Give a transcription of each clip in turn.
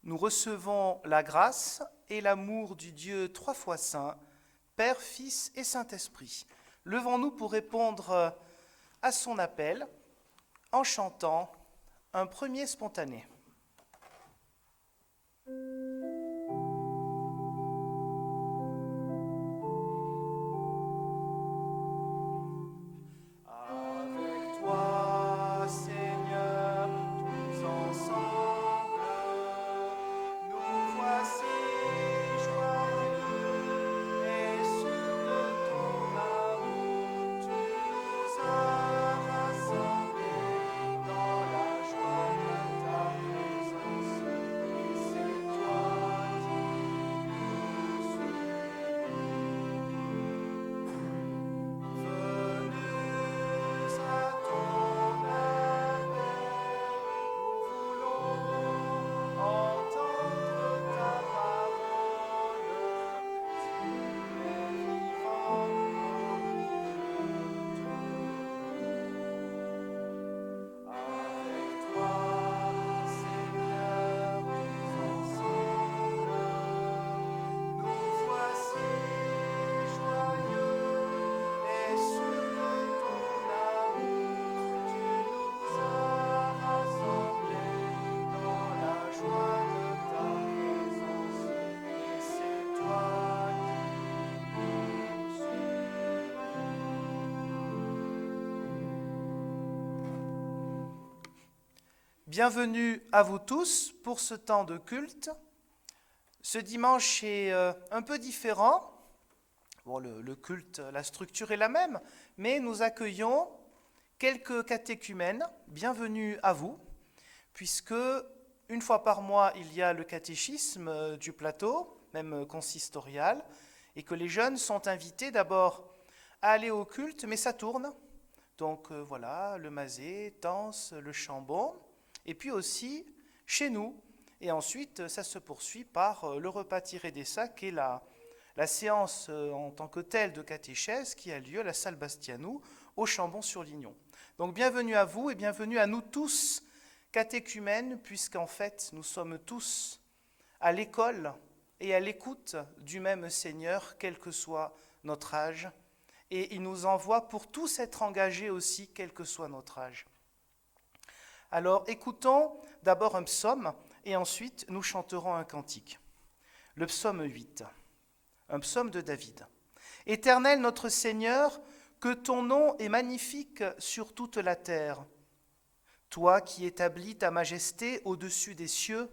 nous recevons la grâce et l'amour du Dieu trois fois saint, Père, Fils et Saint-Esprit. Levons-nous pour répondre à son appel en chantant un premier spontané. Avec toi, Seigneur, tous ensemble, nous voici joyeux et sûrs de ton amour. Tu nous as rassemblés dans la joie de ta présence, et c'est toi qui nous suis. Venus à ton appel, nous voulons entendre ta parole. Tu es vivant au milieu de nous. Avec toi, Seigneur, tous ensemble, nous voici joyeux et sûrs de ton amour. Tu nous as rassemblés dans la joie de ta présence, et c'est toi qui nous suis. Bienvenue à vous tous pour ce temps de culte. Ce dimanche est un peu différent. Bon, le culte, la structure est la même, mais nous accueillons quelques catéchumènes. Bienvenue à vous, puisque une fois par mois, il y a le catéchisme du plateau, même consistorial, et que les jeunes sont invités d'abord à aller au culte, mais ça tourne. Donc voilà, le Mazet, Tence, le Chambon, et puis aussi chez nous. Et ensuite, ça se poursuit par le repas tiré des sacs et la séance en tant que telle de catéchèse qui a lieu à la salle Bastianou, au Chambon-sur-Lignon. Donc bienvenue à vous et bienvenue à nous tous, catéchumènes, puisqu'en fait nous sommes tous à l'école et à l'écoute du même Seigneur, quel que soit notre âge. Et il nous envoie pour tous être engagés aussi, quel que soit notre âge. Alors écoutons d'abord un psaume et ensuite nous chanterons un cantique. Le psaume 8. Un psaume de David. Éternel notre Seigneur, que ton nom est magnifique sur toute la terre. Toi qui établis ta majesté au-dessus des cieux,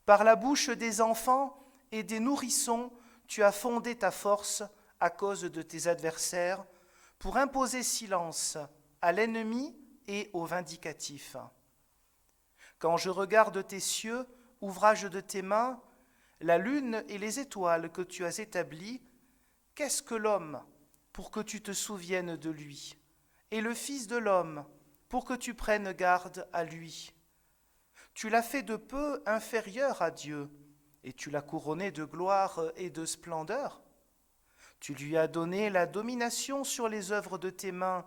par la bouche des enfants et des nourrissons, tu as fondé ta force à cause de tes adversaires, pour imposer silence à l'ennemi et au vindicatif. Quand je regarde tes cieux, ouvrage de tes mains, la lune et les étoiles que tu as établies, qu'est-ce que l'homme pour que tu te souviennes de lui, et le Fils de l'homme pour que tu prennes garde à lui? Tu l'as fait de peu inférieur à Dieu, et tu l'as couronné de gloire et de splendeur. Tu lui as donné la domination sur les œuvres de tes mains,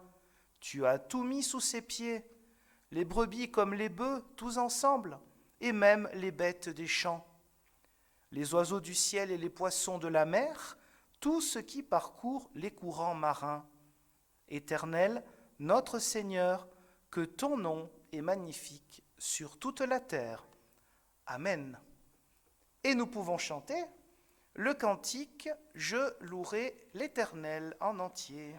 tu as tout mis sous ses pieds, les brebis comme les bœufs, tous ensemble, et même les bêtes des champs. Les oiseaux du ciel et les poissons de la mer, tout ce qui parcourt les courants marins. Éternel, notre Seigneur, que ton nom est magnifique sur toute la terre. Amen. Et nous pouvons chanter le cantique « Je louerai l'Éternel en entier ».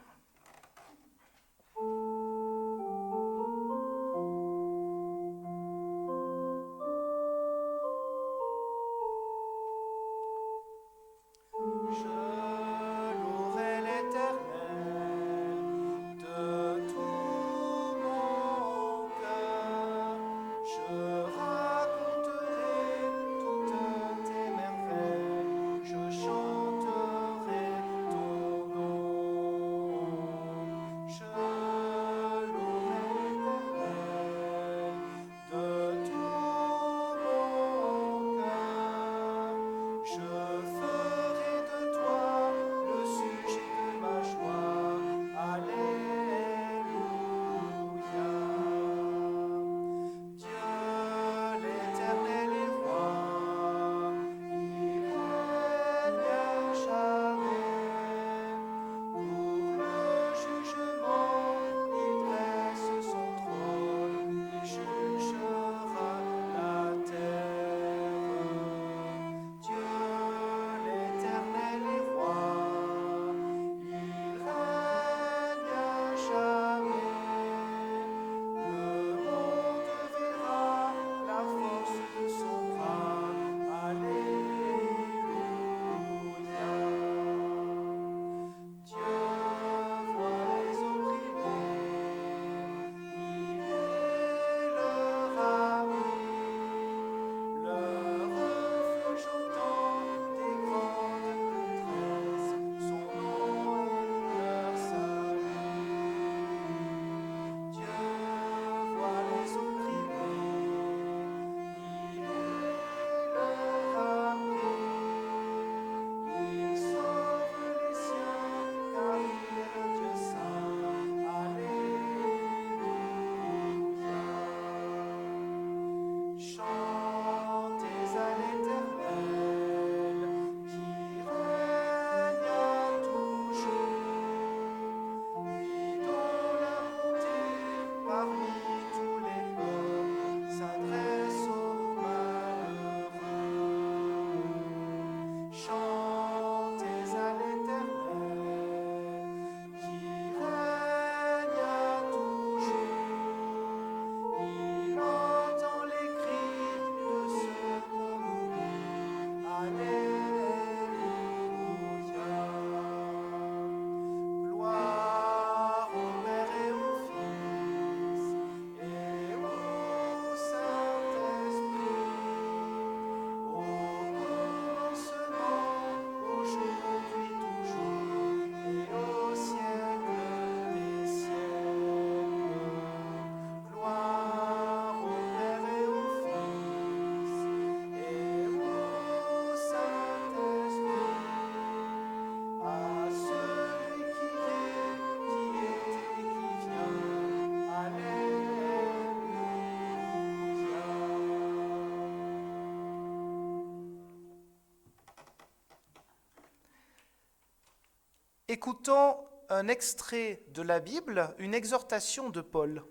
Écoutons un extrait de la Bible, une exhortation de Paul,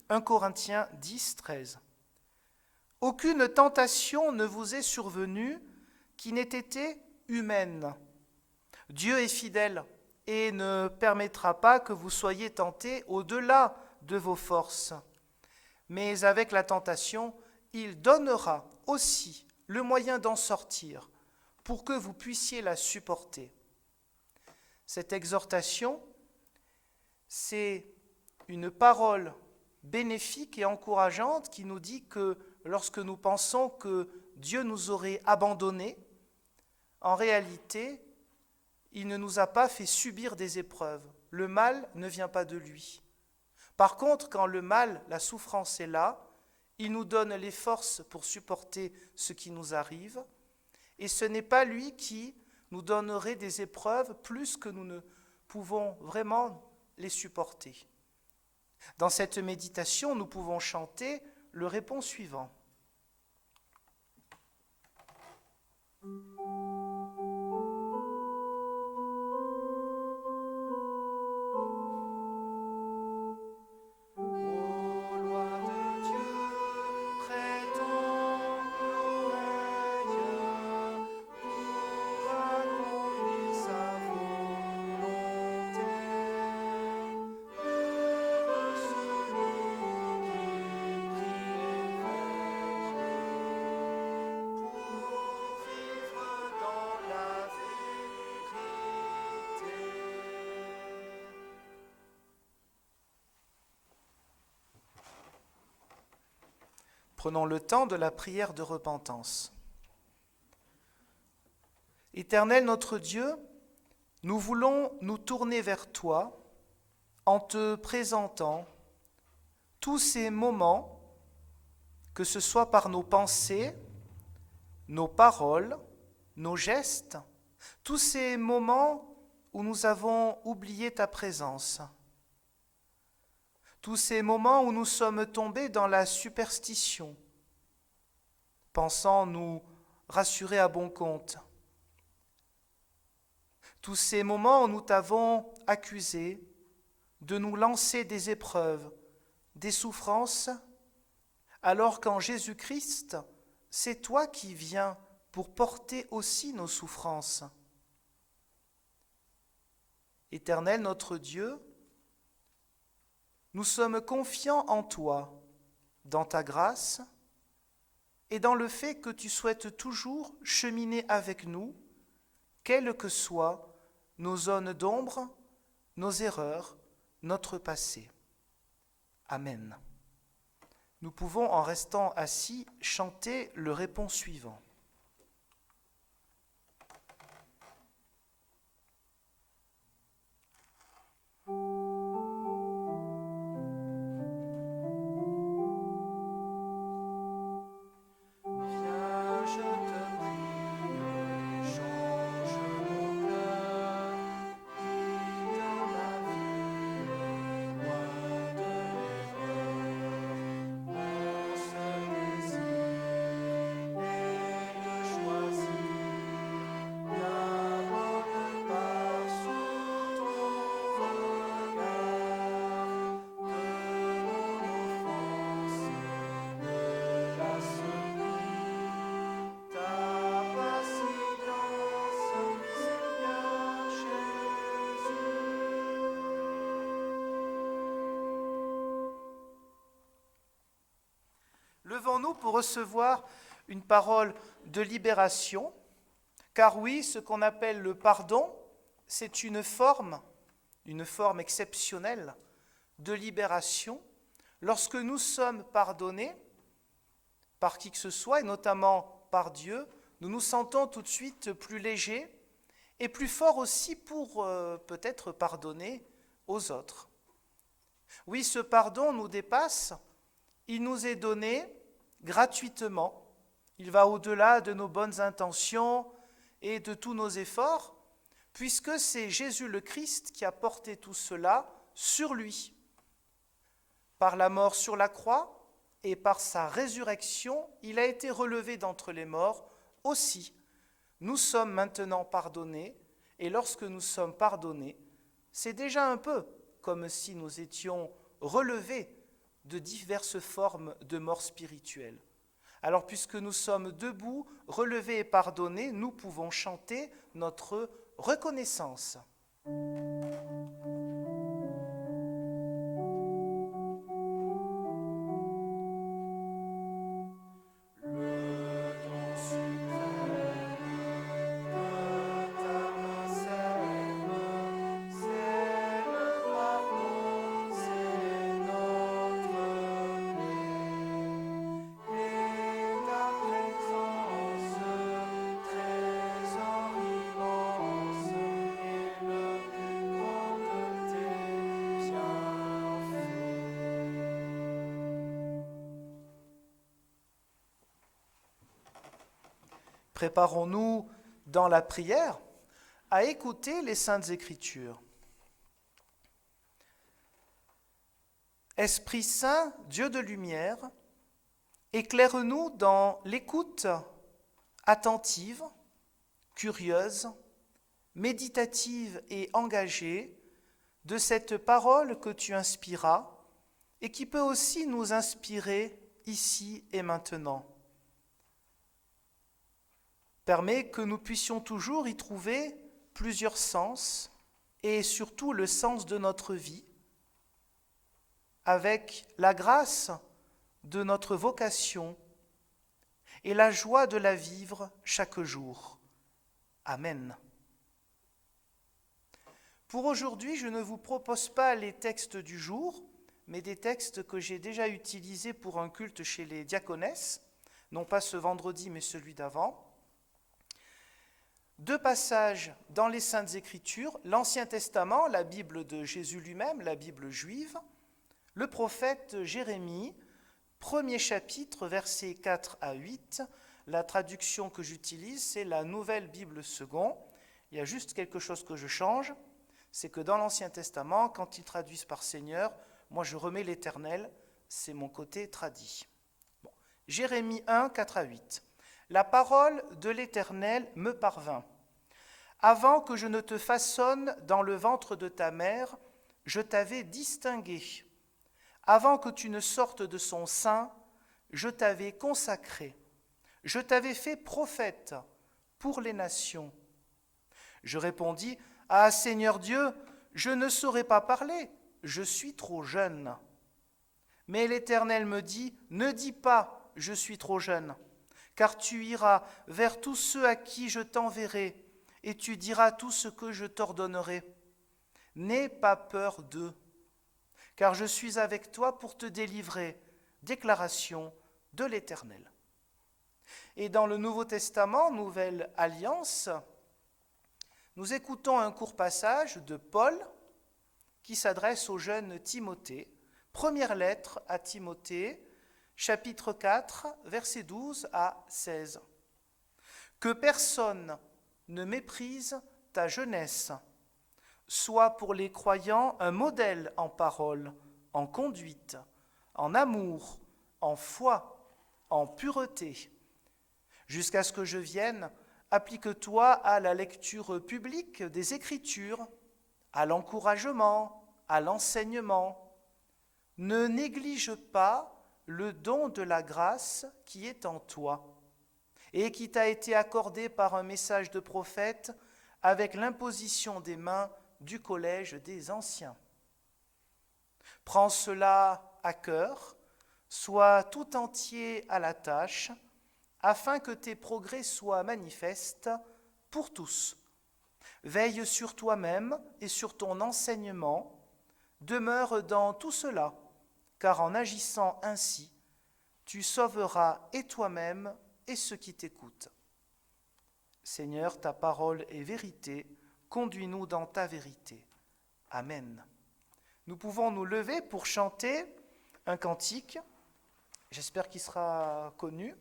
1 Corinthiens 10, 13. « Aucune tentation ne vous est survenue qui n'ait été humaine. Dieu est fidèle et ne permettra pas que vous soyez tentés au-delà de vos forces. Mais avec la tentation, il donnera aussi le moyen d'en sortir pour que vous puissiez la supporter. » Cette exhortation, c'est une parole bénéfique et encourageante qui nous dit que lorsque nous pensons que Dieu nous aurait abandonnés, en réalité, il ne nous a pas fait subir des épreuves. Le mal ne vient pas de lui. Par contre, quand le mal, la souffrance est là, il nous donne les forces pour supporter ce qui nous arrive, et ce n'est pas lui qui nous donnerait des épreuves plus que nous ne pouvons vraiment les supporter. Dans cette méditation, nous pouvons chanter le répond suivant. Prenons le temps de la prière de repentance. Éternel notre Dieu, nous voulons nous tourner vers toi en te présentant tous ces moments, que ce soit par nos pensées, nos paroles, nos gestes, tous ces moments où nous avons oublié ta présence. Tous ces moments où nous sommes tombés dans la superstition, pensant nous rassurer à bon compte. Tous ces moments où nous t'avons accusé de nous lancer des épreuves, des souffrances, alors qu'en Jésus-Christ, c'est toi qui viens pour porter aussi nos souffrances. Éternel notre Dieu, nous sommes confiants en toi, dans ta grâce et dans le fait que tu souhaites toujours cheminer avec nous, quelles que soient nos zones d'ombre, nos erreurs, notre passé. Amen. Nous pouvons, en restant assis, chanter le répond suivant. Levons-nous pour recevoir une parole de libération, car oui, ce qu'on appelle le pardon, c'est une forme exceptionnelle de libération. Lorsque nous sommes pardonnés par qui que ce soit, et notamment par Dieu, nous nous sentons tout de suite plus légers et plus forts aussi pour peut-être pardonner aux autres. Oui, ce pardon nous dépasse, il nous est donné gratuitement, il va au-delà de nos bonnes intentions et de tous nos efforts, puisque c'est Jésus le Christ qui a porté tout cela sur lui. Par la mort sur la croix et par sa résurrection, il a été relevé d'entre les morts aussi. Nous sommes maintenant pardonnés, et lorsque nous sommes pardonnés, c'est déjà un peu comme si nous étions relevés de diverses formes de mort spirituelle. Alors puisque nous sommes debout, relevés et pardonnés, nous pouvons chanter notre reconnaissance. Préparons-nous dans la prière à écouter les Saintes Écritures. Esprit Saint, Dieu de lumière, éclaire-nous dans l'écoute attentive, curieuse, méditative et engagée de cette parole que tu inspiras et qui peut aussi nous inspirer ici et maintenant. Permet que nous puissions toujours y trouver plusieurs sens et surtout le sens de notre vie, avec la grâce de notre vocation et la joie de la vivre chaque jour. Amen. Pour aujourd'hui, je ne vous propose pas les textes du jour, mais des textes que j'ai déjà utilisés pour un culte chez les diaconesses, non pas ce vendredi, mais celui d'avant. 2 passages dans les Saintes Écritures, l'Ancien Testament, la Bible de Jésus lui-même, la Bible juive, le prophète Jérémie, 1er chapitre, versets 4 à 8. La traduction que j'utilise, c'est la Nouvelle Bible Second. Il y a juste quelque chose que je change, c'est que dans l'Ancien Testament, quand ils traduisent par Seigneur, moi je remets l'Éternel, c'est mon côté tradit. Bon. Jérémie 1, 4 à 8. La parole de l'Éternel me parvint. Avant que je ne te façonne dans le ventre de ta mère, je t'avais distingué. Avant que tu ne sortes de son sein, je t'avais consacré. Je t'avais fait prophète pour les nations. Je répondis, « Ah, Seigneur Dieu, je ne saurais pas parler, je suis trop jeune. » Mais l'Éternel me dit, « Ne dis pas, je suis trop jeune, car tu iras vers tous ceux à qui je t'enverrai, et tu diras tout ce que je t'ordonnerai. N'aie pas peur d'eux, car je suis avec toi pour te délivrer. » Déclaration de l'Éternel. Et dans le Nouveau Testament, Nouvelle Alliance, nous écoutons un court passage de Paul qui s'adresse au jeune Timothée. Première lettre à Timothée, chapitre 4, versets 12 à 16. « Que personne ne méprise ta jeunesse. Sois pour les croyants un modèle en parole, en conduite, en amour, en foi, en pureté. Jusqu'à ce que je vienne, applique-toi à la lecture publique des Écritures, à l'encouragement, à l'enseignement. Ne néglige pas le don de la grâce qui est en toi et qui t'a été accordé par un message de prophète avec l'imposition des mains du collège des anciens. Prends cela à cœur, sois tout entier à la tâche, afin que tes progrès soient manifestes pour tous. Veille sur toi-même et sur ton enseignement, demeure dans tout cela, car en agissant ainsi, tu sauveras et toi-même et ceux qui t'écoutent. Seigneur, ta parole est vérité, conduis-nous dans ta vérité. Amen. Nous pouvons nous lever pour chanter un cantique, j'espère qu'il sera connu.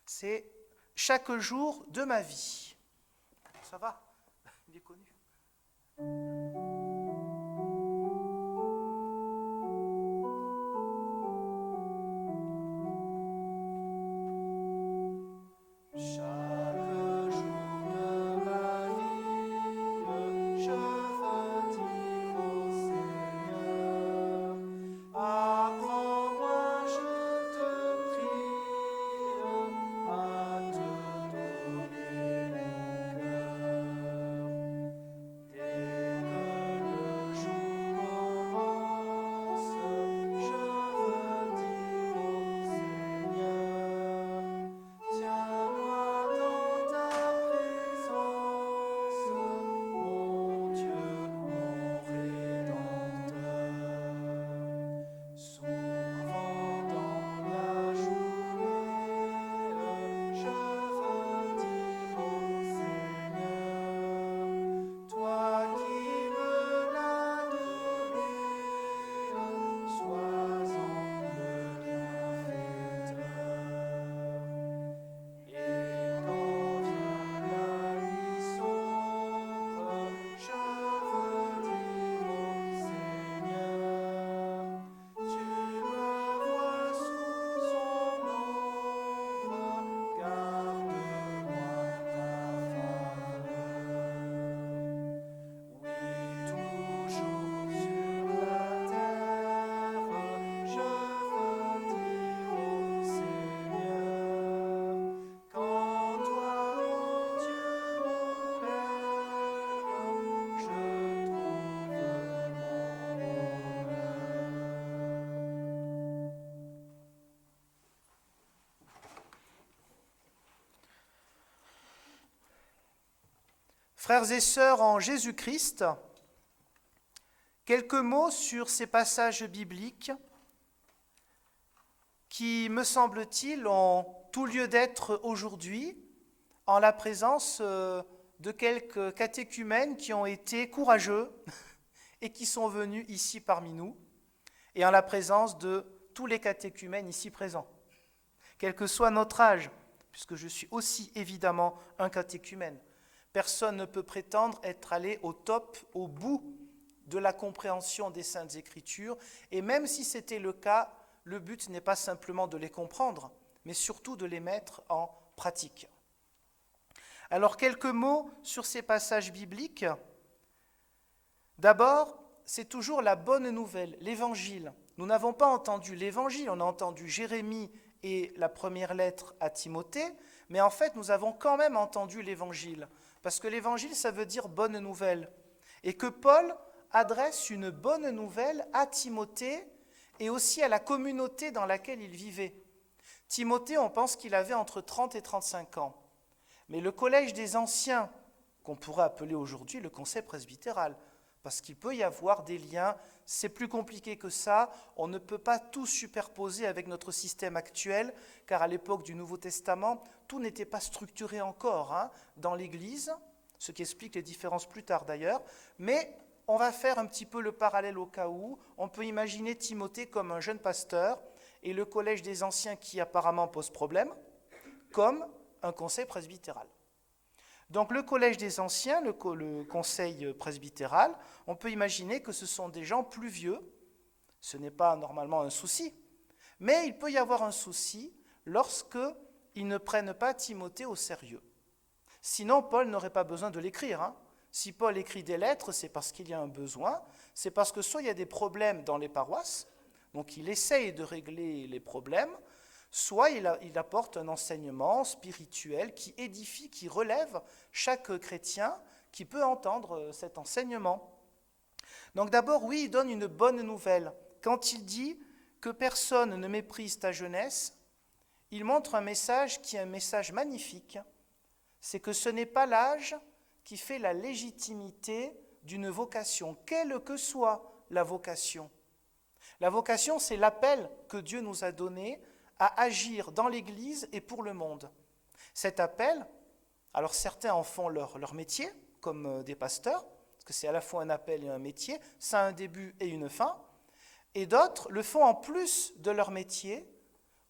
C'est « Chaque jour de ma vie ». Ça va? Il est connu. Chaque jour de ma vie, je Frères et sœurs en Jésus-Christ, quelques mots sur ces passages bibliques qui, me semble-t-il, ont tout lieu d'être aujourd'hui en la présence de quelques catéchumènes qui ont été courageux et qui sont venus ici parmi nous, et en la présence de tous les catéchumènes ici présents, quel que soit notre âge, puisque je suis aussi évidemment un catéchumène. Personne ne peut prétendre être allé au top, au bout de la compréhension des Saintes Écritures, et même si c'était le cas, le but n'est pas simplement de les comprendre, mais surtout de les mettre en pratique. Alors, quelques mots sur ces passages bibliques. D'abord, c'est toujours la bonne nouvelle, l'Évangile. Nous n'avons pas entendu l'Évangile, on a entendu Jérémie et la première lettre à Timothée, mais en fait, nous avons quand même entendu l'Évangile, parce que l'Évangile, ça veut dire bonne nouvelle, et que Paul adresse une bonne nouvelle à Timothée et aussi à la communauté dans laquelle il vivait. Timothée, on pense qu'il avait entre 30 et 35 ans, mais le collège des anciens, qu'on pourrait appeler aujourd'hui le conseil presbytéral, parce qu'il peut y avoir des liens, c'est plus compliqué que ça, on ne peut pas tout superposer avec notre système actuel, car à l'époque du Nouveau Testament, tout n'était pas structuré encore dans l'Église, ce qui explique les différences plus tard d'ailleurs, mais on va faire un petit peu le parallèle au cas où, on peut imaginer Timothée comme un jeune pasteur, et le collège des anciens qui apparemment pose problème, comme un conseil presbytéral. Donc le collège des anciens, le conseil presbytéral, on peut imaginer que ce sont des gens plus vieux, ce n'est pas normalement un souci, mais il peut y avoir un souci lorsqu'ils ne prennent pas Timothée au sérieux. Sinon, Paul n'aurait pas besoin de l'écrire. Si Paul écrit des lettres, c'est parce qu'il y a un besoin, c'est parce que soit il y a des problèmes dans les paroisses, donc il essaye de régler les problèmes, soit il apporte un enseignement spirituel qui édifie, qui relève chaque chrétien qui peut entendre cet enseignement. Donc d'abord, oui, il donne une bonne nouvelle. Quand il dit que personne ne méprise ta jeunesse, il montre un message qui est un message magnifique. C'est que ce n'est pas l'âge qui fait la légitimité d'une vocation, quelle que soit la vocation. La vocation, c'est l'appel que Dieu nous a donné à agir dans l'Église et pour le monde. Cet appel, alors certains en font leur métier, comme des pasteurs, parce que c'est à la fois un appel et un métier, ça a un début et une fin, et d'autres le font en plus de leur métier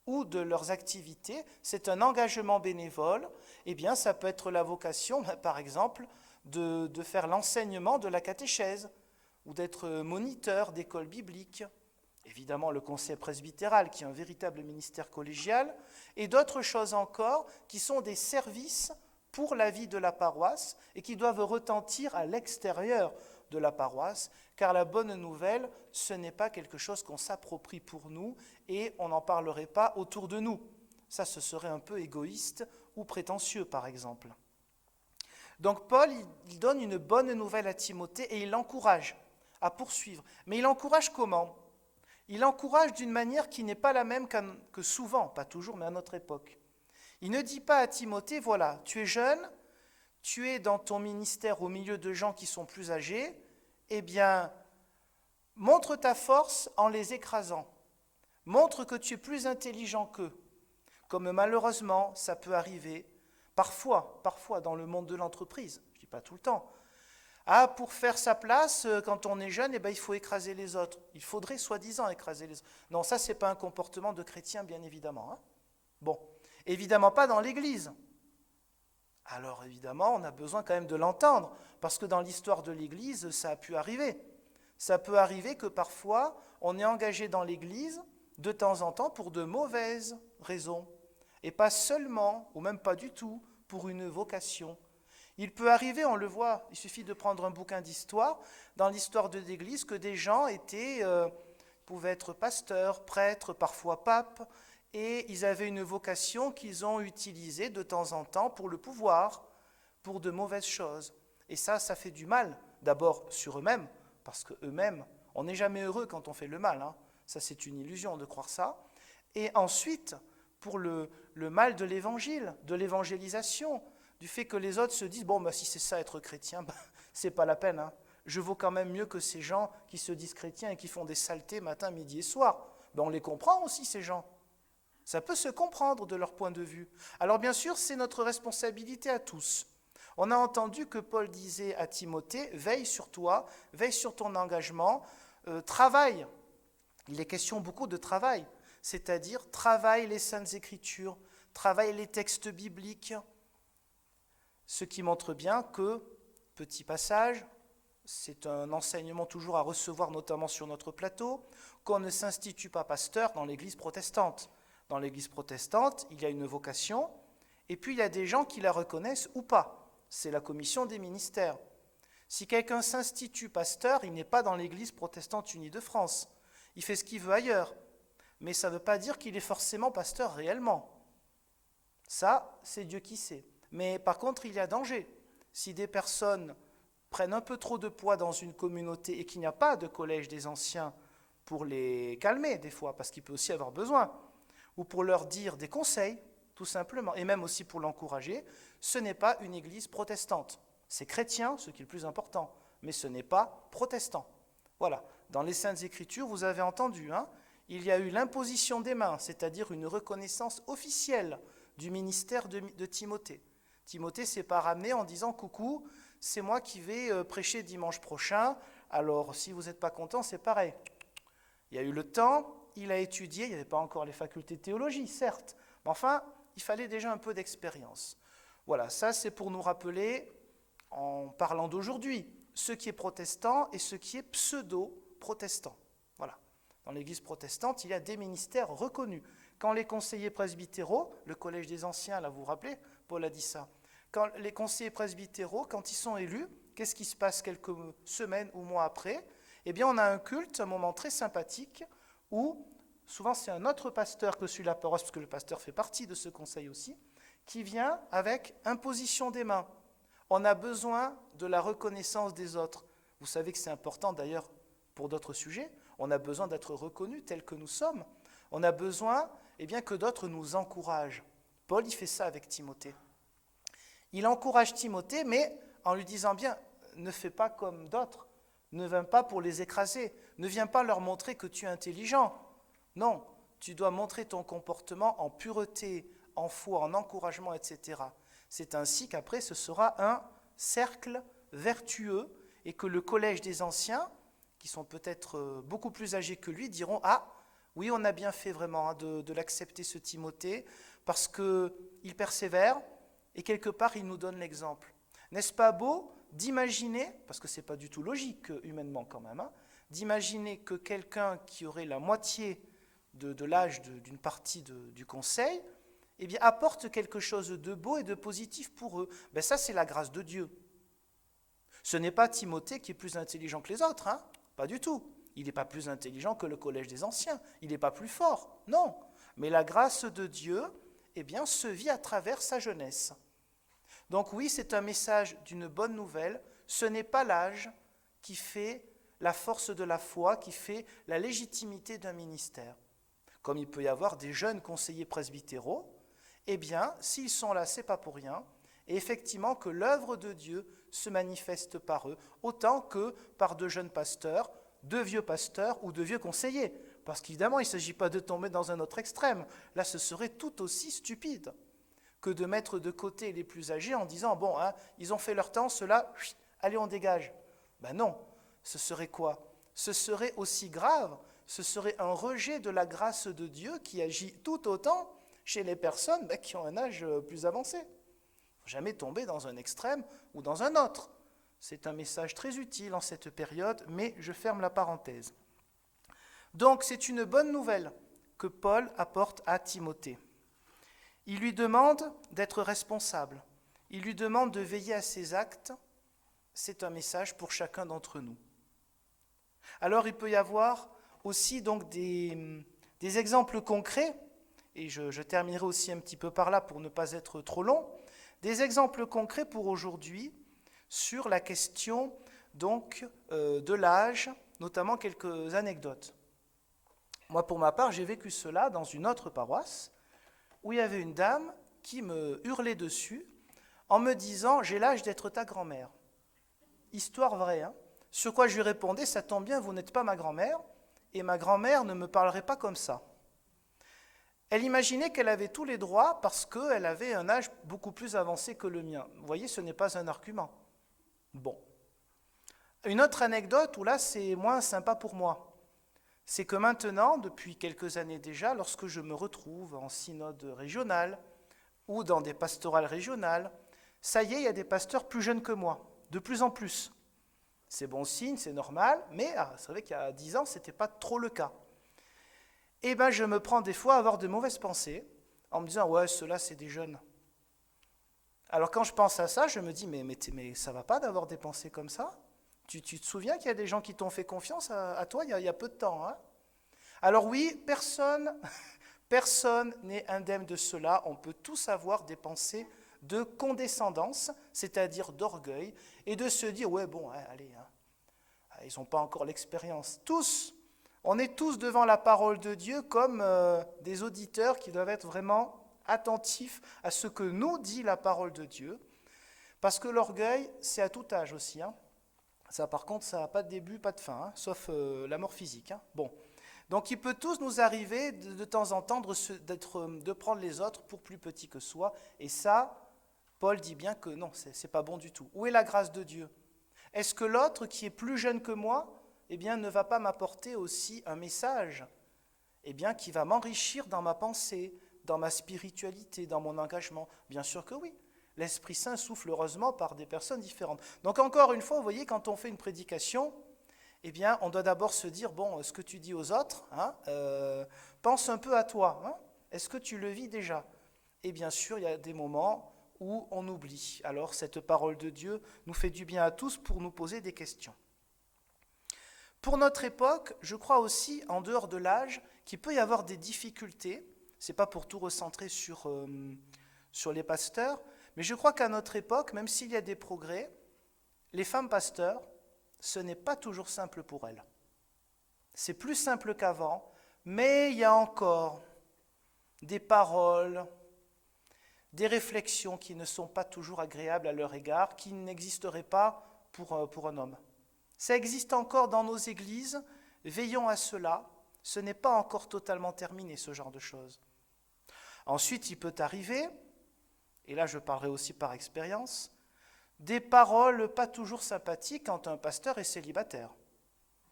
ou de leurs activités, c'est un engagement bénévole, eh bien ça peut être la vocation, par exemple, de faire l'enseignement de la catéchèse, ou d'être moniteur d'école biblique, évidemment le conseil presbytéral qui est un véritable ministère collégial, et d'autres choses encore qui sont des services pour la vie de la paroisse et qui doivent retentir à l'extérieur de la paroisse, car la bonne nouvelle, ce n'est pas quelque chose qu'on s'approprie pour nous et on n'en parlerait pas autour de nous. Ça, ce serait un peu égoïste ou prétentieux, par exemple. Donc Paul, il donne une bonne nouvelle à Timothée et il l'encourage à poursuivre. Mais il l'encourage comment ? Il l'encourage d'une manière qui n'est pas la même que souvent, pas toujours, mais à notre époque. Il ne dit pas à Timothée, voilà, tu es jeune, tu es dans ton ministère au milieu de gens qui sont plus âgés, eh bien, montre ta force en les écrasant. Montre que tu es plus intelligent qu'eux. Comme malheureusement, ça peut arriver, parfois dans le monde de l'entreprise, je ne dis pas tout le temps. Ah, pour faire sa place, quand on est jeune, il faut écraser les autres. Il faudrait soi-disant écraser les autres. Non, ça, ce n'est pas un comportement de chrétien, bien évidemment. Bon, évidemment pas dans l'Église. Alors, évidemment, on a besoin quand même de l'entendre, parce que dans l'histoire de l'Église, ça a pu arriver. Ça peut arriver que parfois, on est engagé dans l'Église, de temps en temps, pour de mauvaises raisons, et pas seulement, ou même pas du tout, pour une vocation. Il peut arriver, on le voit, il suffit de prendre un bouquin d'histoire, dans l'histoire de l'Église, que des gens pouvaient être pasteurs, prêtres, parfois papes, et ils avaient une vocation qu'ils ont utilisée de temps en temps pour le pouvoir, pour de mauvaises choses. Et ça fait du mal, d'abord sur eux-mêmes, parce qu'eux-mêmes, on n'est jamais heureux quand on fait le mal, ça c'est une illusion de croire ça, et ensuite, pour le mal de l'évangile, de l'évangélisation, du fait que les autres se disent, bon, si c'est ça être chrétien, c'est pas la peine, hein. Je vaux quand même mieux que ces gens qui se disent chrétiens et qui font des saletés matin, midi et soir. On les comprend aussi, ces gens. Ça peut se comprendre de leur point de vue. Alors bien sûr, c'est notre responsabilité à tous. On a entendu que Paul disait à Timothée, veille sur toi, veille sur ton engagement, travaille. Il est question beaucoup de travail, c'est-à-dire travaille les Saintes Écritures, travaille les textes bibliques, ce qui montre bien que, petit passage, c'est un enseignement toujours à recevoir, notamment sur notre plateau, qu'on ne s'institue pas pasteur dans l'Église protestante. Dans l'Église protestante, il y a une vocation, et puis il y a des gens qui la reconnaissent ou pas. C'est la commission des ministères. Si quelqu'un s'institue pasteur, il n'est pas dans l'Église protestante unie de France. Il fait ce qu'il veut ailleurs. Mais ça ne veut pas dire qu'il est forcément pasteur réellement. Ça, c'est Dieu qui sait. Mais par contre, il y a danger. Si des personnes prennent un peu trop de poids dans une communauté et qu'il n'y a pas de collège des anciens pour les calmer des fois, parce qu'il peut aussi avoir besoin, ou pour leur dire des conseils, tout simplement, et même aussi pour l'encourager, ce n'est pas une église protestante. C'est chrétien, ce qui est le plus important, mais ce n'est pas protestant. Voilà, dans les Saintes Écritures, vous avez entendu, il y a eu l'imposition des mains, c'est-à-dire une reconnaissance officielle du ministère de Timothée. Timothée s'est pas ramené en disant « Coucou, c'est moi qui vais prêcher dimanche prochain, alors si vous n'êtes pas content, c'est pareil. » Il y a eu le temps, il a étudié, il n'y avait pas encore les facultés de théologie, certes, mais enfin, il fallait déjà un peu d'expérience. Voilà, ça c'est pour nous rappeler, en parlant d'aujourd'hui, ce qui est protestant et ce qui est pseudo-protestant. Voilà. Dans l'Église protestante, il y a des ministères reconnus. Quand les conseillers presbytéraux, le collège des anciens, là vous vous rappelez, Paul a dit ça, quand les conseillers presbytéraux, quand ils sont élus, qu'est-ce qui se passe quelques semaines ou mois après? Eh bien, on a un culte, un moment très sympathique, où souvent c'est un autre pasteur que celui de la paroisse, parce que le pasteur fait partie de ce conseil aussi, qui vient avec imposition des mains. On a besoin de la reconnaissance des autres. Vous savez que c'est important d'ailleurs pour d'autres sujets. On a besoin d'être reconnus tels que nous sommes. On a besoin que d'autres nous encouragent. Paul, il fait ça avec Timothée. Il encourage Timothée, mais en lui disant bien, ne fais pas comme d'autres. Ne viens pas pour les écraser. Ne viens pas leur montrer que tu es intelligent. Non, tu dois montrer ton comportement en pureté, en foi, en encouragement, etc. C'est ainsi qu'après, ce sera un cercle vertueux et que le collège des anciens, qui sont peut-être beaucoup plus âgés que lui, diront « Ah, oui, on a bien fait vraiment de l'accepter ce Timothée parce qu'il persévère et quelque part, il nous donne l'exemple. » N'est-ce pas beau d'imaginer, parce que ce n'est pas du tout logique humainement quand même, d'imaginer que quelqu'un qui aurait la moitié de l'âge d'une partie du conseil, apporte quelque chose de beau et de positif pour eux. Ça, c'est la grâce de Dieu. Ce n'est pas Timothée qui est plus intelligent que les autres, pas du tout. Il n'est pas plus intelligent que le collège des anciens, il n'est pas plus fort, non. Mais la grâce de Dieu, se vit à travers sa jeunesse. Donc oui, c'est un message d'une bonne nouvelle, ce n'est pas l'âge qui fait la force de la foi, qui fait la légitimité d'un ministère. Comme il peut y avoir des jeunes conseillers presbytéraux, s'ils sont là, c'est pas pour rien, et effectivement que l'œuvre de Dieu se manifeste par eux, autant que par de jeunes pasteurs, de vieux pasteurs ou de vieux conseillers. Parce qu'évidemment, il ne s'agit pas de tomber dans un autre extrême. Là, ce serait tout aussi stupide que de mettre de côté les plus âgés en disant « Bon, ils ont fait leur temps, ceux-là, allez, on dégage. » Non, ce serait quoi? Ce serait aussi grave, ce serait un rejet de la grâce de Dieu qui agit tout autant chez les personnes qui ont un âge plus avancé. Il ne faut jamais tomber dans un extrême ou dans un autre. C'est un message très utile en cette période, mais je ferme la parenthèse. Donc, c'est une bonne nouvelle que Paul apporte à Timothée. Il lui demande d'être responsable. Il lui demande de veiller à ses actes. C'est un message pour chacun d'entre nous. Alors, il peut y avoir aussi donc des exemples concrets, et je terminerai aussi un petit peu par là pour ne pas être trop long, des exemples concrets pour aujourd'hui sur la question donc de l'âge, notamment quelques anecdotes. Moi, pour ma part, j'ai vécu cela dans une autre paroisse où il y avait une dame qui me hurlait dessus en me disant « j'ai l'âge d'être ta grand-mère ». Histoire vraie, hein. Sur quoi je lui répondais « ça tombe bien, vous n'êtes pas ma grand-mère, et ma grand-mère ne me parlerait pas comme ça ». Elle imaginait qu'elle avait tous les droits parce qu'elle avait un âge beaucoup plus avancé que le mien. Vous voyez, ce n'est pas un argument. Bon. Une autre anecdote où là, c'est moins sympa pour moi, c'est que maintenant, depuis quelques années déjà, lorsque je me retrouve en synode régional ou dans des pastorales régionales, ça y est, il y a des pasteurs plus jeunes que moi, de plus en plus. C'est bon signe, c'est normal, mais c'est vrai qu'il y a 10 ans, ce n'était pas trop le cas. Eh bien, je me prends des fois à avoir de mauvaises pensées, en me disant « ouais, ceux-là, c'est des jeunes ». Alors quand je pense à ça, je me dis « mais ça ne va pas d'avoir des pensées comme ça ? Tu te souviens qu'il y a des gens qui t'ont fait confiance à toi il y a peu de temps, hein ?» Alors oui, personne n'est indemne de cela. On peut tous avoir des pensées de condescendance, c'est-à-dire d'orgueil, et de se dire « ouais, bon, allez, hein, ils n'ont pas encore l'expérience. » Tous, on est tous devant la parole de Dieu comme des auditeurs qui doivent être vraiment attentifs à ce que nous dit la parole de Dieu, parce que l'orgueil, c'est à tout âge aussi, hein. Ça, par contre, ça n'a pas de début, pas de fin, hein, sauf la mort physique. Hein. Bon. Donc, il peut tous nous arriver de temps en temps de prendre les autres pour plus petits que soi. Et ça, Paul dit bien que non, c'est pas bon du tout. Où est la grâce de Dieu ? Est-ce que l'autre qui est plus jeune que moi, eh bien, ne va pas m'apporter aussi un message, eh bien, qui va m'enrichir dans ma pensée, dans ma spiritualité, dans mon engagement ? Bien sûr que oui. L'Esprit Saint souffle heureusement par des personnes différentes. Donc encore une fois, vous voyez, quand on fait une prédication, eh bien, on doit d'abord se dire, bon, ce que tu dis aux autres, hein, pense un peu à toi. Hein, est-ce que tu le vis déjà ? Et bien sûr, il y a des moments où on oublie. Alors cette parole de Dieu nous fait du bien à tous pour nous poser des questions. Pour notre époque, je crois aussi, en dehors de l'âge, qu'il peut y avoir des difficultés. Ce n'est pas pour tout recentrer sur les pasteurs, mais je crois qu'à notre époque, même s'il y a des progrès, les femmes pasteurs, ce n'est pas toujours simple pour elles. C'est plus simple qu'avant, mais il y a encore des paroles, des réflexions qui ne sont pas toujours agréables à leur égard, qui n'existeraient pas pour un homme. Ça existe encore dans nos églises, veillons à cela, ce n'est pas encore totalement terminé ce genre de choses. Ensuite, il peut arriver, et là je parlerai aussi par expérience, des paroles pas toujours sympathiques quand un pasteur est célibataire,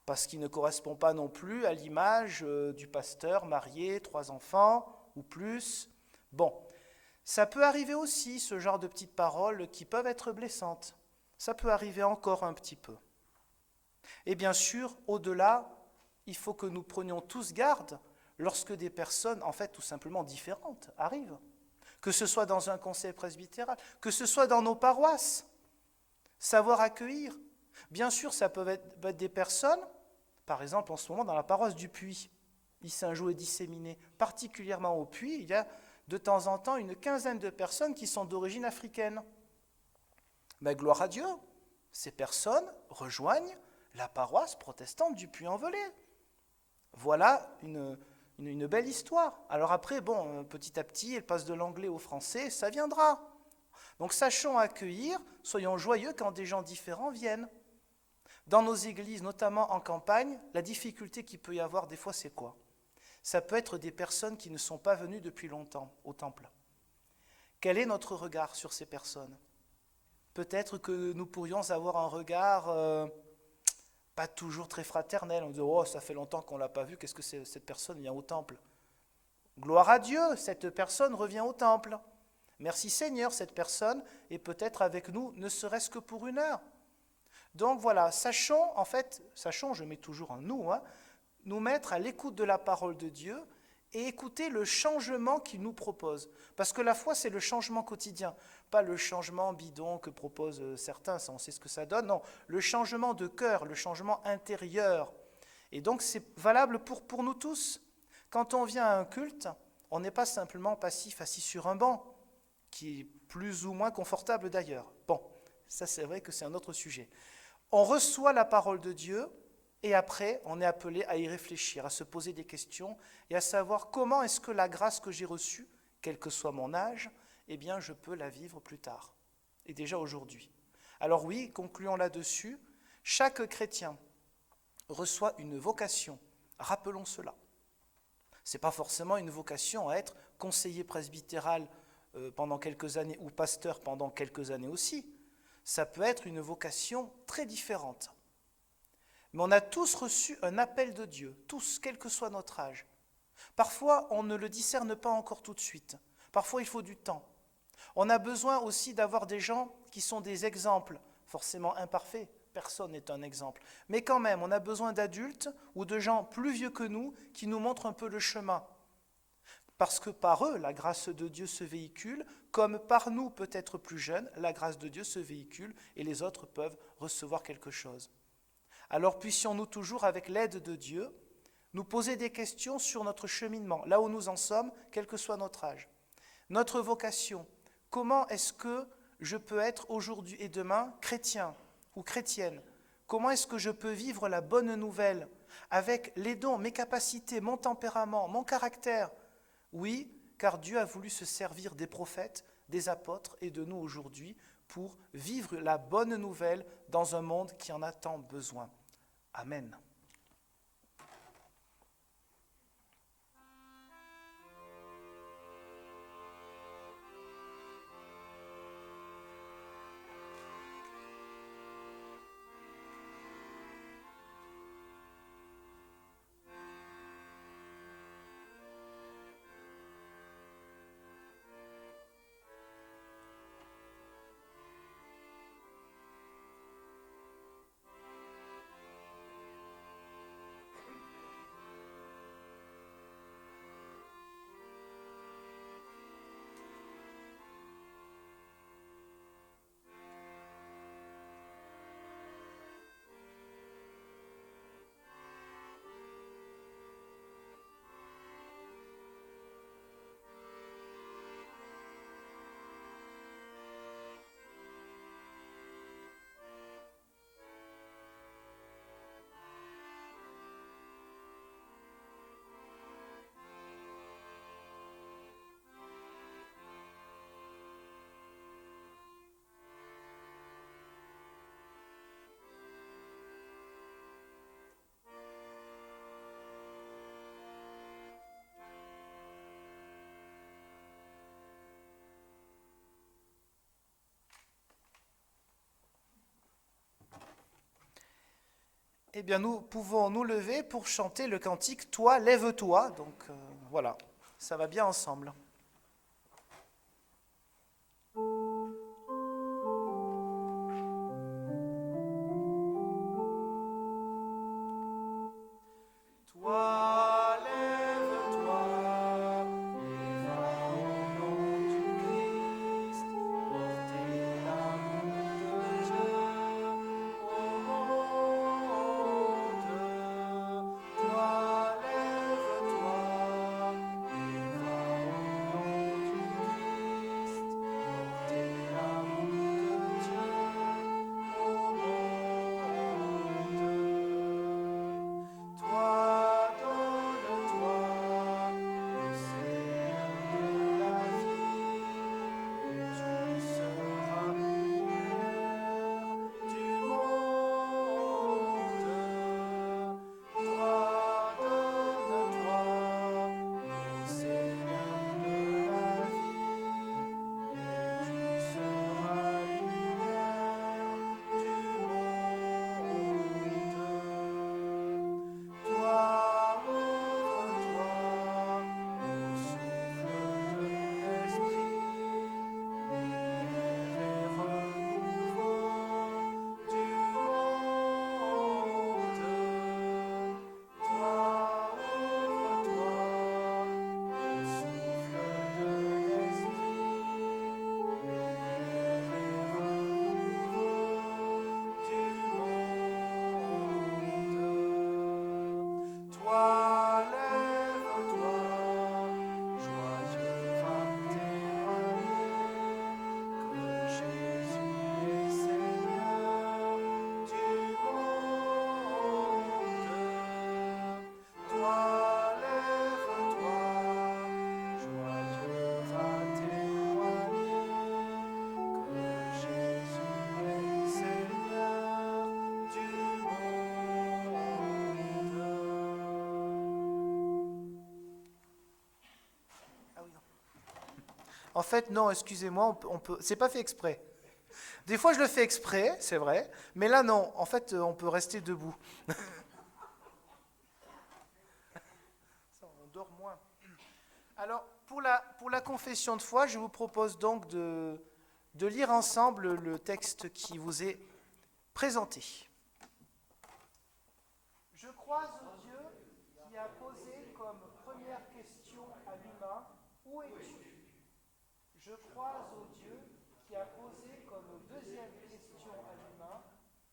parce qu'il ne correspond pas non plus à l'image du pasteur marié, 3 enfants ou plus. Bon, ça peut arriver aussi, ce genre de petites paroles qui peuvent être blessantes. Ça peut arriver encore un petit peu. Et bien sûr, au-delà, il faut que nous prenions tous garde lorsque des personnes, en fait, tout simplement différentes, arrivent. Que ce soit dans un conseil presbytéral, que ce soit dans nos paroisses, savoir accueillir. Bien sûr, ça peut être des personnes, par exemple en ce moment dans la paroisse du Puy, Saint-Jean est disséminé, particulièrement au Puy, il y a de temps en temps une quinzaine de personnes qui sont d'origine africaine. Mais gloire à Dieu, ces personnes rejoignent la paroisse protestante du Puy-en-Velay. Voilà une belle histoire. Alors après, bon, petit à petit, elle passe de l'anglais au français, ça viendra. Donc sachons accueillir, soyons joyeux quand des gens différents viennent. Dans nos églises, notamment en campagne, la difficulté qu'il peut y avoir des fois, c'est quoi ? Ça peut être des personnes qui ne sont pas venues depuis longtemps au temple. Quel est notre regard sur ces personnes ? Peut-être que nous pourrions avoir un regard pas toujours très fraternel. On dit « Oh, ça fait longtemps qu'on ne l'a pas vu, qu'est-ce que cette personne vient au temple ?» Gloire à Dieu, cette personne revient au temple. Merci Seigneur, cette personne est peut-être avec nous, ne serait-ce que pour 1 heure. Donc voilà, sachons, je mets toujours un nous, nous mettre à l'écoute de la parole de Dieu et écouter le changement qu'il nous propose. Parce que la foi, c'est le changement quotidien, pas le changement bidon que proposent certains, ça on sait ce que ça donne, non, le changement de cœur, le changement intérieur. Et donc c'est valable pour nous tous. Quand on vient à un culte, on n'est pas simplement passif assis sur un banc, qui est plus ou moins confortable d'ailleurs. Bon, ça c'est vrai que c'est un autre sujet. On reçoit la parole de Dieu, et après, on est appelé à y réfléchir, à se poser des questions et à savoir comment est-ce que la grâce que j'ai reçue, quel que soit mon âge, eh bien, je peux la vivre plus tard. et déjà aujourd'hui. Alors oui, concluons là-dessus, chaque chrétien reçoit une vocation, rappelons cela. Ce n'est pas forcément une vocation à être conseiller presbytéral pendant quelques années ou pasteur pendant quelques années aussi. Ça peut être une vocation très différente. Mais on a tous reçu un appel de Dieu, tous, quel que soit notre âge. Parfois, on ne le discerne pas encore tout de suite. Parfois, il faut du temps. On a besoin aussi d'avoir des gens qui sont des exemples, forcément imparfaits. Personne n'est un exemple. Mais quand même, on a besoin d'adultes ou de gens plus vieux que nous qui nous montrent un peu le chemin. Parce que par eux, la grâce de Dieu se véhicule, comme par nous, peut-être plus jeunes, la grâce de Dieu se véhicule et les autres peuvent recevoir quelque chose. Alors puissions-nous toujours, avec l'aide de Dieu, nous poser des questions sur notre cheminement, là où nous en sommes, quel que soit notre âge. Notre vocation, comment est-ce que je peux être aujourd'hui et demain chrétien ou chrétienne? Comment est-ce que je peux vivre la bonne nouvelle avec les dons, mes capacités, mon tempérament, mon caractère? Oui, car Dieu a voulu se servir des prophètes, des apôtres et de nous aujourd'hui pour vivre la bonne nouvelle dans un monde qui en a tant besoin. Amen. Eh bien, nous pouvons nous lever pour chanter le cantique « Toi, lève-toi ». Donc voilà, ça va bien ensemble. Toi, lève-toi, et va au nom du Christ, porter l'amour de Dieu au monde. Toi, lève-toi, et va au En fait, non, excusez-moi, on peut, c'est pas fait exprès. Des fois, je le fais exprès, c'est vrai, mais là, non. En fait, on peut rester debout. On dort moins. Alors, pour la confession de foi, je vous propose donc de lire ensemble le texte qui vous est présenté. Je crois au Dieu qui a posé comme première question à l'humain, où es-tu? Je crois au Dieu qui a posé comme deuxième question à l'humain,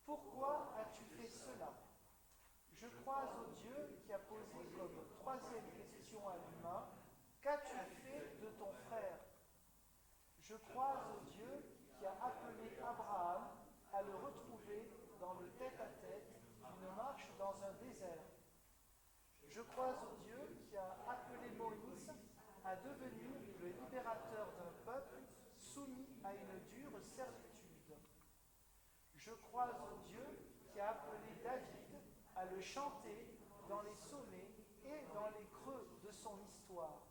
pourquoi as-tu fait cela? Je crois au Dieu qui a posé comme troisième question à l'humain, qu'as-tu fait de ton frère? Je crois au Dieu qui a appelé Abraham à le retrouver dans le tête-à-tête d'une marche dans un désert. Je crois au Dieu qui a appelé Moïse à devenir le libérateur d'un peuple soumis à une dure servitude. Je crois au Dieu qui a appelé David à le chanter dans les sommets et dans les creux de son histoire.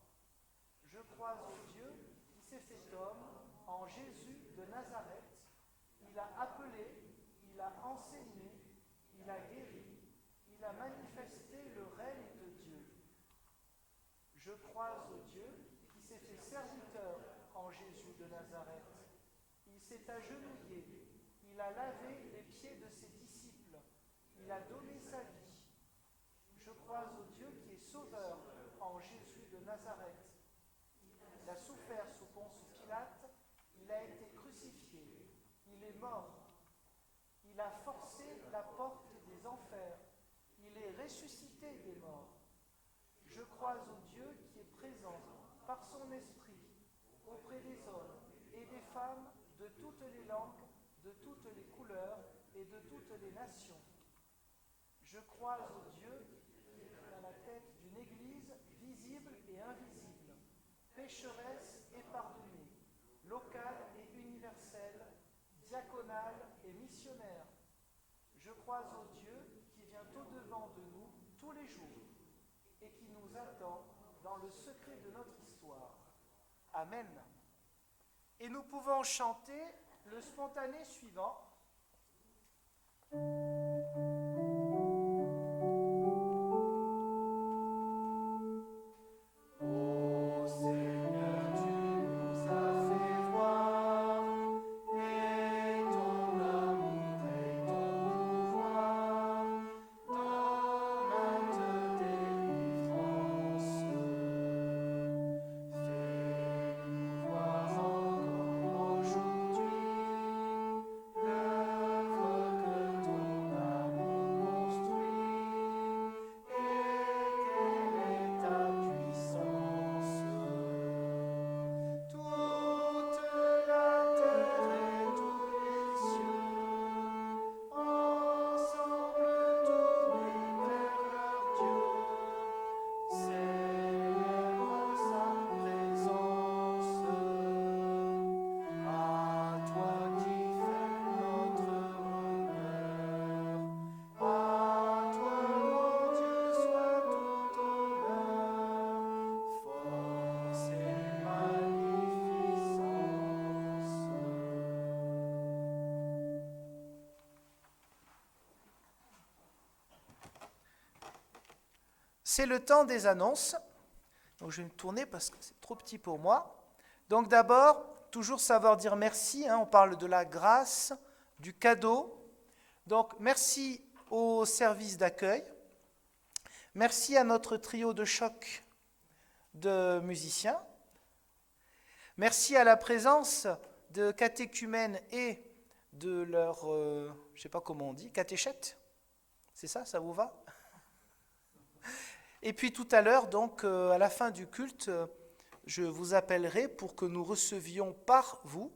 Je crois au Dieu qui s'est fait homme en Jésus de Nazareth. Il a appelé, il a enseigné, il a guéri, il a manifesté le règne de Dieu. Je crois au Dieu qui s'est fait serviteur en Jésus de Nazareth. Il s'est agenouillé, il a lavé les pieds de ses disciples, il a donné sa vie. Je crois au Dieu qui est sauveur en Jésus de Nazareth. Il a souffert sous Ponce Pilate, il a été crucifié, il est mort. Il a forcé la porte des enfers, il est ressuscité des morts. Je crois au Dieu qui est présent par son esprit auprès des hommes et des femmes de toutes les langues, de toutes les couleurs et de toutes les nations. Je crois au Dieu qui est à la tête d'une église visible et invisible, pécheresse et pardonnée, locale et universelle, diaconale et missionnaire. Je crois au Dieu qui vient au-devant de nous tous les jours et qui nous attend dans le secret de notre histoire. Amen. Et nous pouvons chanter le spontané suivant. C'est le temps des annonces. Donc je vais me tourner parce que c'est trop petit pour moi. Donc d'abord, toujours savoir dire merci. On parle de la grâce, du cadeau. Donc merci au service d'accueil. Merci à notre trio de choc de musiciens. Merci à la présence de catéchumènes et de leur, je ne sais pas comment on dit, catéchètes. C'est ça, ça vous va ? Et puis tout à l'heure, donc à la fin du culte, je vous appellerai pour que nous recevions par vous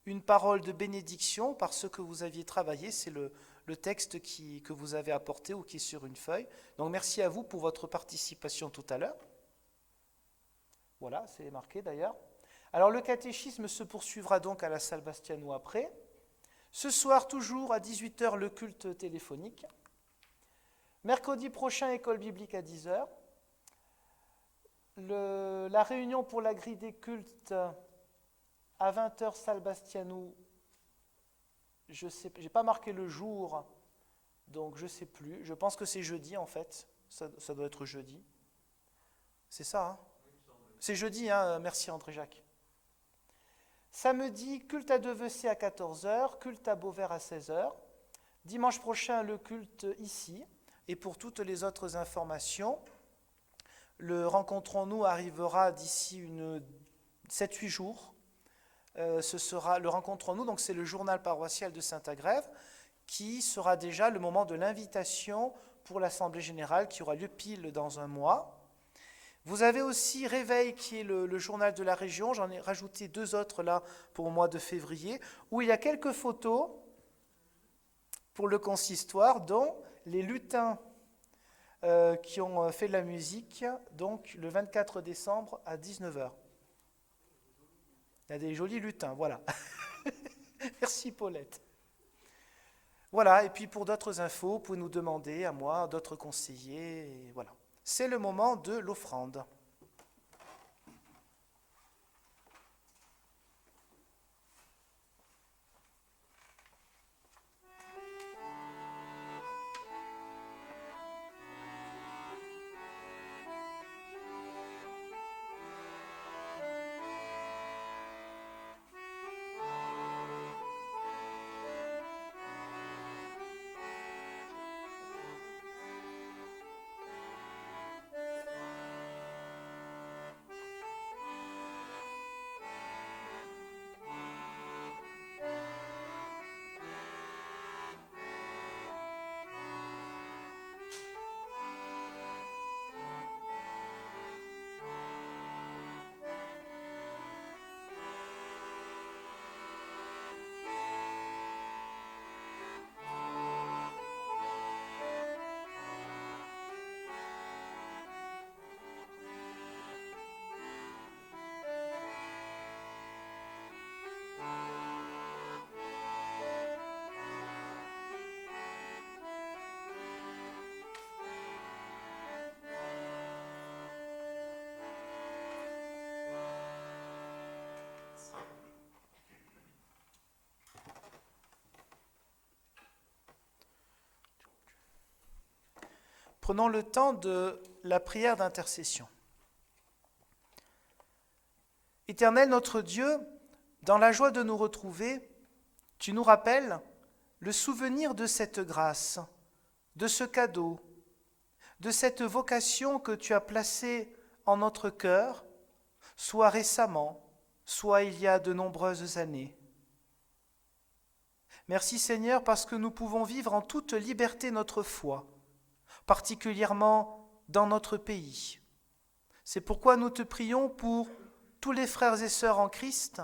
une parole de bénédiction par ce que vous aviez travaillé. C'est le texte que vous avez apporté ou qui est sur une feuille. Donc merci à vous pour votre participation tout à l'heure. Voilà, c'est marqué d'ailleurs. Alors le catéchisme se poursuivra donc à la salle Bastiano après. Ce soir, toujours à 18h, le culte téléphonique. Mercredi prochain, école biblique à 10h. La réunion pour la grille des cultes à 20h, salle Bastianou, je sais, j'ai pas marqué le jour, donc je ne sais plus. Je pense que c'est jeudi en fait, ça doit être jeudi. C'est ça, hein? C'est jeudi, hein? Merci André-Jacques. Samedi, culte à Devecé à 14h, culte à Beauvert à 16h. Dimanche prochain, le culte ici. Et pour toutes les autres informations, le Rencontrons-nous arrivera d'ici 7-8 jours. Ce sera le Rencontrons-nous, donc c'est le journal paroissial de Saint-Agrève, qui sera déjà le moment de l'invitation pour l'Assemblée générale qui aura lieu pile dans un mois. Vous avez aussi Réveil qui est le journal de la région, j'en ai rajouté 2 autres là pour le mois de février, où il y a quelques photos pour le consistoire, dont les lutins qui ont fait de la musique, donc le 24 décembre à 19h. Il y a des jolis lutins, voilà. Merci Paulette. Voilà, et puis pour d'autres infos, vous pouvez nous demander à moi, d'autres conseillers, et voilà. C'est le moment de l'offrande. Prenons le temps de la prière d'intercession. Éternel notre Dieu, dans la joie de nous retrouver, tu nous rappelles le souvenir de cette grâce, de ce cadeau, de cette vocation que tu as placée en notre cœur, soit récemment, soit il y a de nombreuses années. Merci Seigneur parce que nous pouvons vivre en toute liberté notre foi, particulièrement dans notre pays. C'est pourquoi nous te prions pour tous les frères et sœurs en Christ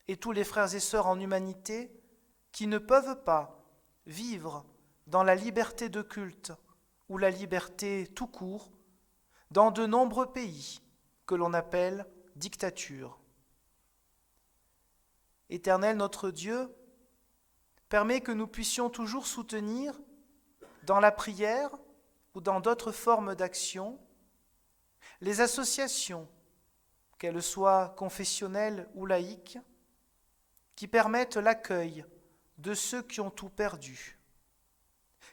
et tous les frères et sœurs en humanité qui ne peuvent pas vivre dans la liberté de culte ou la liberté tout court dans de nombreux pays que l'on appelle dictatures. Éternel notre Dieu, permets que nous puissions toujours soutenir dans la prière ou dans d'autres formes d'action, les associations, qu'elles soient confessionnelles ou laïques, qui permettent l'accueil de ceux qui ont tout perdu,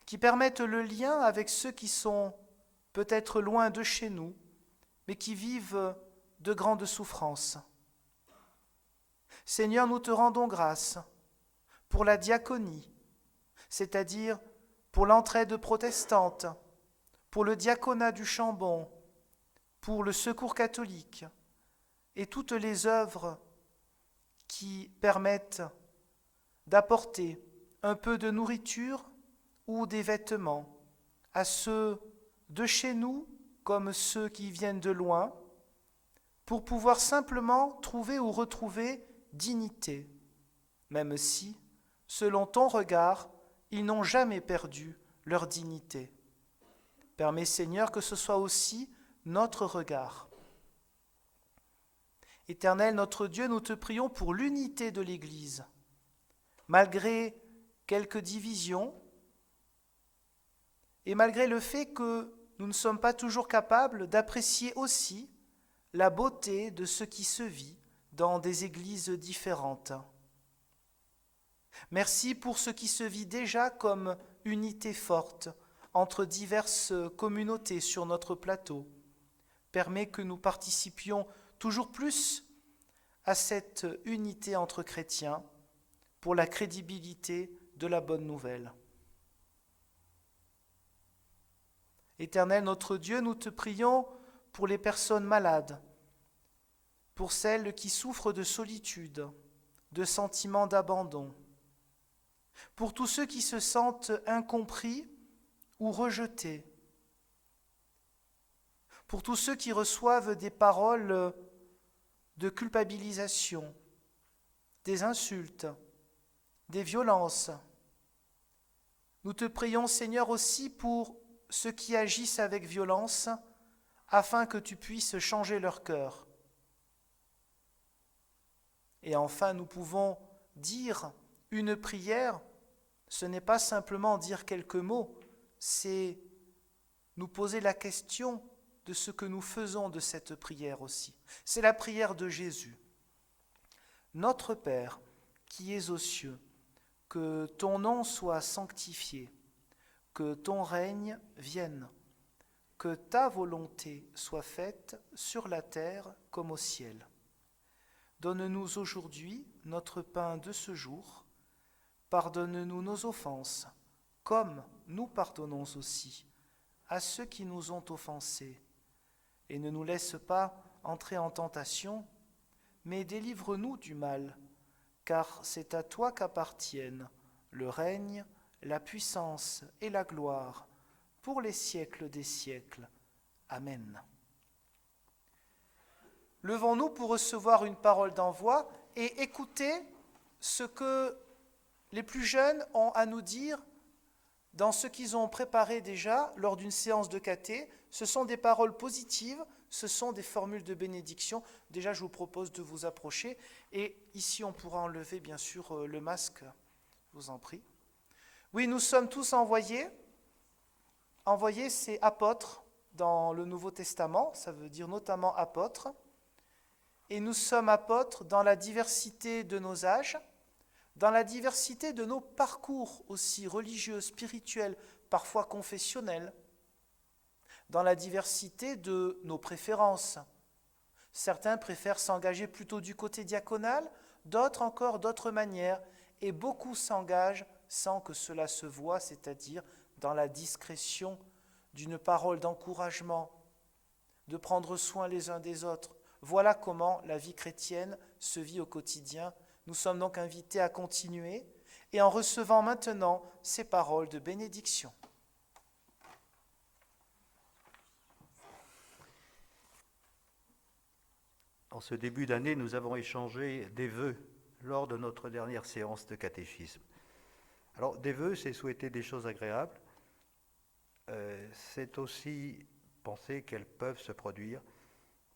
qui permettent le lien avec ceux qui sont peut-être loin de chez nous, mais qui vivent de grandes souffrances. Seigneur, nous te rendons grâce pour la diaconie, c'est-à-dire pour l'entraide protestante, pour le diaconat du Chambon, pour le secours catholique et toutes les œuvres qui permettent d'apporter un peu de nourriture ou des vêtements à ceux de chez nous comme ceux qui viennent de loin, pour pouvoir simplement trouver ou retrouver dignité, même si, selon ton regard, ils n'ont jamais perdu leur dignité. Permets, Seigneur, que ce soit aussi notre regard. Éternel, notre Dieu, nous te prions pour l'unité de l'Église. Malgré quelques divisions et malgré le fait que nous ne sommes pas toujours capables d'apprécier aussi la beauté de ce qui se vit dans des églises différentes. Merci pour ce qui se vit déjà comme unité forte entre diverses communautés sur notre plateau. Permets que nous participions toujours plus à cette unité entre chrétiens pour la crédibilité de la bonne nouvelle. Éternel notre Dieu, nous te prions pour les personnes malades, pour celles qui souffrent de solitude, de sentiments d'abandon, pour tous ceux qui se sentent incompris ou rejetés, pour tous ceux qui reçoivent des paroles de culpabilisation, des insultes, des violences. Nous te prions, Seigneur, aussi pour ceux qui agissent avec violence, afin que tu puisses changer leur cœur. Et enfin, nous pouvons dire une prière, ce n'est pas simplement dire quelques mots, c'est nous poser la question de ce que nous faisons de cette prière aussi. C'est la prière de Jésus. Notre Père, qui es aux cieux, que ton nom soit sanctifié, que ton règne vienne, que ta volonté soit faite sur la terre comme au ciel. Donne-nous aujourd'hui notre pain de ce jour. Pardonne-nous nos offenses, comme nous pardonnons aussi à ceux qui nous ont offensés. Et ne nous laisse pas entrer en tentation, mais délivre-nous du mal, car c'est à toi qu'appartiennent le règne, la puissance et la gloire, pour les siècles des siècles. Amen. Levons-nous pour recevoir une parole d'envoi et écouter ce que les plus jeunes ont à nous dire dans ce qu'ils ont préparé déjà lors d'une séance de caté. Ce sont des paroles positives, ce sont des formules de bénédiction. Déjà, je vous propose de vous approcher. Et ici, on pourra enlever, bien sûr, le masque. Je vous en prie. Oui, nous sommes tous envoyés. Envoyés, c'est apôtres dans le Nouveau Testament. Ça veut dire notamment apôtres. Et nous sommes apôtres dans la diversité de nos âges, dans la diversité de nos parcours aussi religieux, spirituels, parfois confessionnels, dans la diversité de nos préférences. Certains préfèrent s'engager plutôt du côté diaconal, d'autres encore d'autres manières, et beaucoup s'engagent sans que cela se voie, c'est-à-dire dans la discrétion d'une parole d'encouragement, de prendre soin les uns des autres. Voilà comment la vie chrétienne se vit au quotidien. Nous sommes donc invités à continuer et en recevant maintenant ces paroles de bénédiction. En ce début d'année, nous avons échangé des vœux lors de notre dernière séance de catéchisme. Alors, des vœux, c'est souhaiter des choses agréables. C'est aussi penser qu'elles peuvent se produire.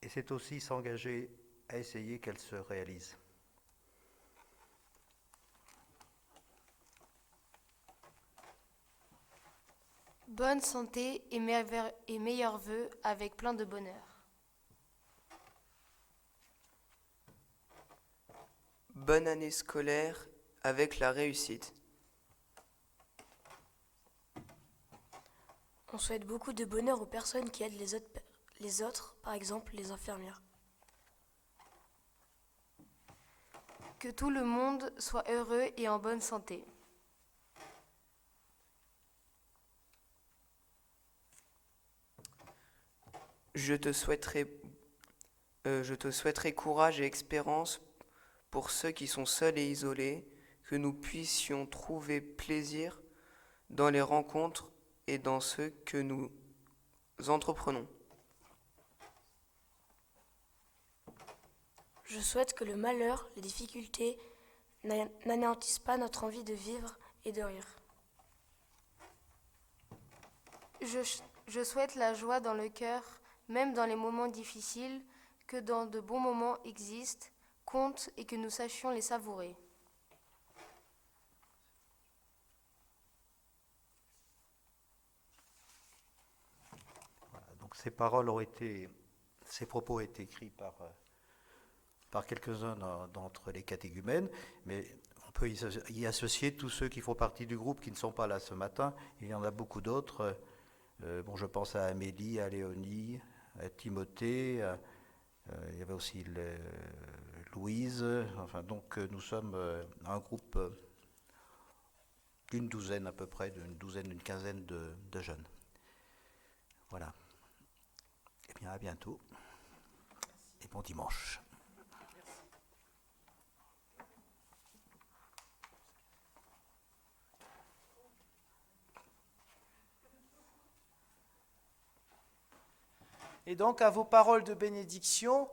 Et c'est aussi s'engager à essayer qu'elles se réalisent. Bonne santé et meilleurs vœux avec plein de bonheur. Bonne année scolaire avec la réussite. On souhaite beaucoup de bonheur aux personnes qui aident les autres, par exemple les infirmières. Que tout le monde soit heureux et en bonne santé. Je te souhaiterais courage et espérance pour ceux qui sont seuls et isolés, que nous puissions trouver plaisir dans les rencontres et dans ce que nous entreprenons. Je souhaite que le malheur, les difficultés n'anéantissent pas notre envie de vivre et de rire. Je souhaite la joie dans le cœur, même dans les moments difficiles, que dans de bons moments existent, comptent et que nous sachions les savourer. Voilà, donc ces paroles ont été Ces propos ont été écrits par quelques-uns d'entre les catéchumènes, mais on peut y associer tous ceux qui font partie du groupe qui ne sont pas là ce matin. Il y en a beaucoup d'autres. Je pense à Amélie, à Léonie, à Timothée, il y avait aussi Louise. Enfin, donc nous sommes un groupe d'une douzaine à peu près, d'une quinzaine de jeunes. Voilà. Eh bien, à bientôt et bon dimanche. Et donc, à vos paroles de bénédiction,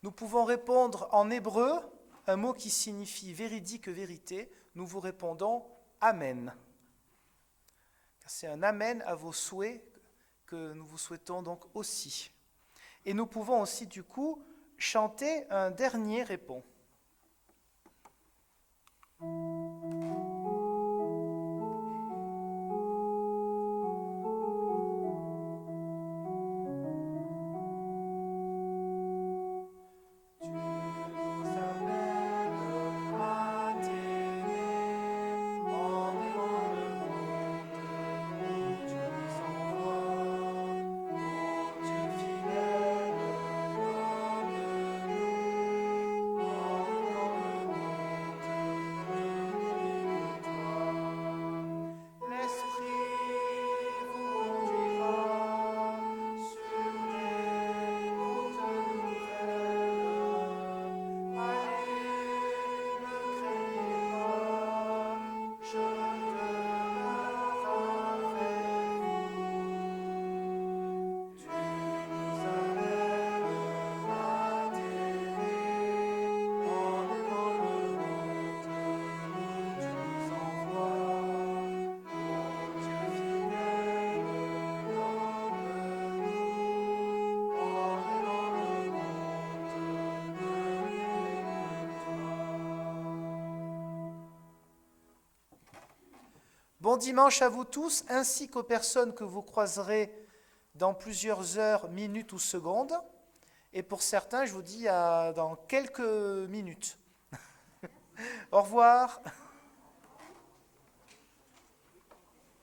nous pouvons répondre en hébreu, un mot qui signifie véridique, vérité. Nous vous répondons Amen. C'est un Amen à vos souhaits que nous vous souhaitons donc aussi. Et nous pouvons aussi, du coup, chanter un dernier répond. Bon dimanche à vous tous, ainsi qu'aux personnes que vous croiserez dans plusieurs heures, minutes ou secondes. Et pour certains, je vous dis dans quelques minutes. Au revoir.